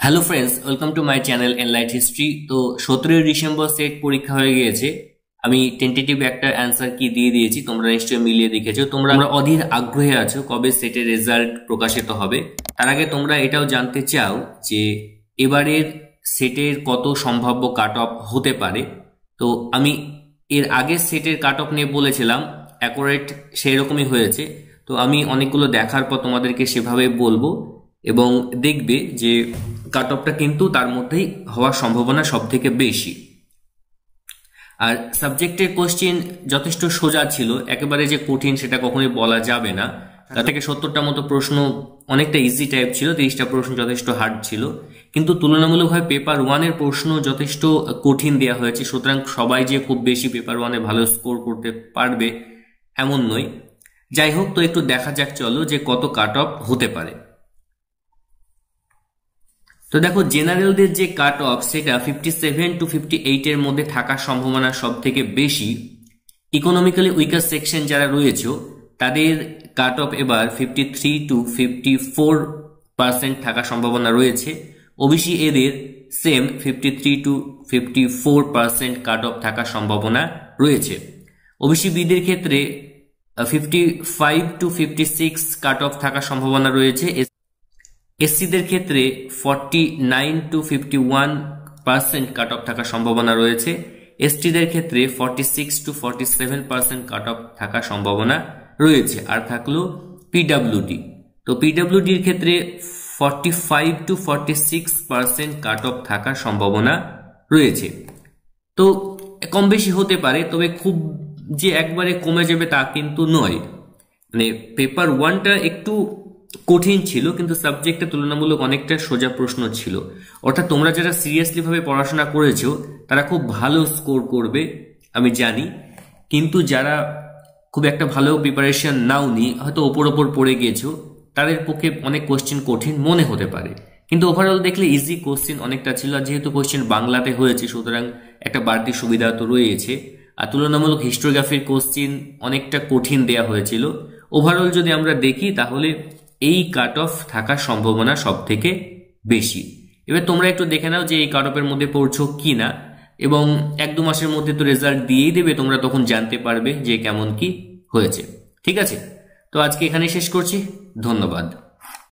Hello friends, welcome to my channel enlight history. তো 17 December set পরীক্ষা হয়ে গিয়েছে। আমি টেন্টেটিভ একটা অ্যান্সার কি দিয়ে দিয়েছি, তোমরা নিশ্চয়ই মিলিয়ে দেখেছো। তোমরা অধীর আগ্রহে আছো কবে সেটের রেজাল্ট প্রকাশিত হবে। তার আগে তোমরা এটাও জানতে চাও যে এবারের সেটের কত সম্ভাব্য কাট অফ হতে পারে। তো আমি এর আগের সেটের কাট অফ নিয়ে বলেছিলাম, অ্যাকুরেট সেই রকমই হয়েছে। তো আমি অনেকগুলো দেখার পর তোমাদেরকে সেভাবে বলবো এবং দেখবে যে কাট অফটা কিন্তু তার মধ্যেই হওয়ার সম্ভাবনা সব থেকে বেশি। আর সাবজেক্টের কোশ্চেন যথেষ্ট সোজা ছিল, একেবারে যে কঠিন সেটা কখনোই বলা যাবে না। তার থেকে 70টা মতো প্রশ্ন অনেকটা ইজি টাইপ ছিল, 30টা প্রশ্ন যথেষ্ট হার্ড ছিল। কিন্তু তুলনামূলকভাবে পেপার ওয়ানের প্রশ্ন যথেষ্ট কঠিন দেওয়া হয়েছে, সুতরাং সবাই যে খুব বেশি পেপার ওয়ানে ভালো স্কোর করতে পারবে এমন নয়। যাই হোক, তো একটু দেখা যাক চলো যে কত কাট অফ হতে পারে। তো দেখো, জেনারেলদের যে কাট অফ সেটা 57 to 58 এর মধ্যে থাকার সম্ভাবনা সব থেকে বেশি। ইকোনমিক্যালি উইকার সেকশন যারা রয়েছে তাদের কাট অফ এবার 53 to 54% থাকার সম্ভাবনা রয়েছে। ওবিসি এদের সেম 53 to 54% কাট অফ থাকার সম্ভাবনা রয়েছে। ওবিসি বিদের ক্ষেত্রে 55 to 56 কাট অফ থাকার সম্ভাবনা রয়েছে। এসসিদের ক্ষেত্রে 49 to 51% কাট অফ থাকার সম্ভাবনা রয়েছে। এসটিদের ক্ষেত্রে 46 to 47% কাট অফ থাকার সম্ভাবনা রয়েছে। আর থাকলো পিডাব্লিউডি। তো পিডাব্লিউডির ক্ষেত্রে 45 to 46% কাট অফ থাকার সম্ভাবনা রয়েছে। তো কম বেশি হতে পারে, তবে খুব যে একবারে কমে যাবে তা কিন্তু নয়। মানে পেপার ওয়ানটা একটু কঠিন ছিল, কিন্তু সাবজেক্টটা তুলনামূলক অনেকটা সোজা প্রশ্ন ছিল। অর্থাৎ তোমরা যারা সিরিয়াসলি ভাবে পড়াশোনা করেছো তারা খুব ভালো স্কোর করবে আমি জানি, কিন্তু যারা খুব একটা ভালো প্রিপারেশন নাওনি, হয়তো ওপর পড়ে গিয়েছো, তাদের পক্ষে অনেক কোশ্চেন কঠিন মনে হতে পারে। কিন্তু ওভারঅল দেখলে ইজি কোশ্চেন অনেকটা ছিল। আর যেহেতু কোশ্চেন বাংলাতে হয়েছে, সুতরাং একটা বাড়তি সুবিধা তো রয়েছে। আর তুলনামূলক হিস্টোগ্রাফির কোশ্চেন অনেকটা কঠিন দেয়া হয়েছিল। ওভারঅল যদি আমরা দেখি তাহলে এই কাট অফ থাকার সম্ভাবনা সব থেকে বেশি। এবার তোমরা একটু দেখে নাও যে এই কাট অফের মধ্যে পড়ছো কি না, এবং 1-2 মাসের মধ্যে তো রেজাল্ট দিয়েই দেবে, তোমরা তখন জানতে পারবে যে কেমন কি হয়েছে। ঠিক আছে, তো আজকে এখানে শেষ করছি। ধন্যবাদ।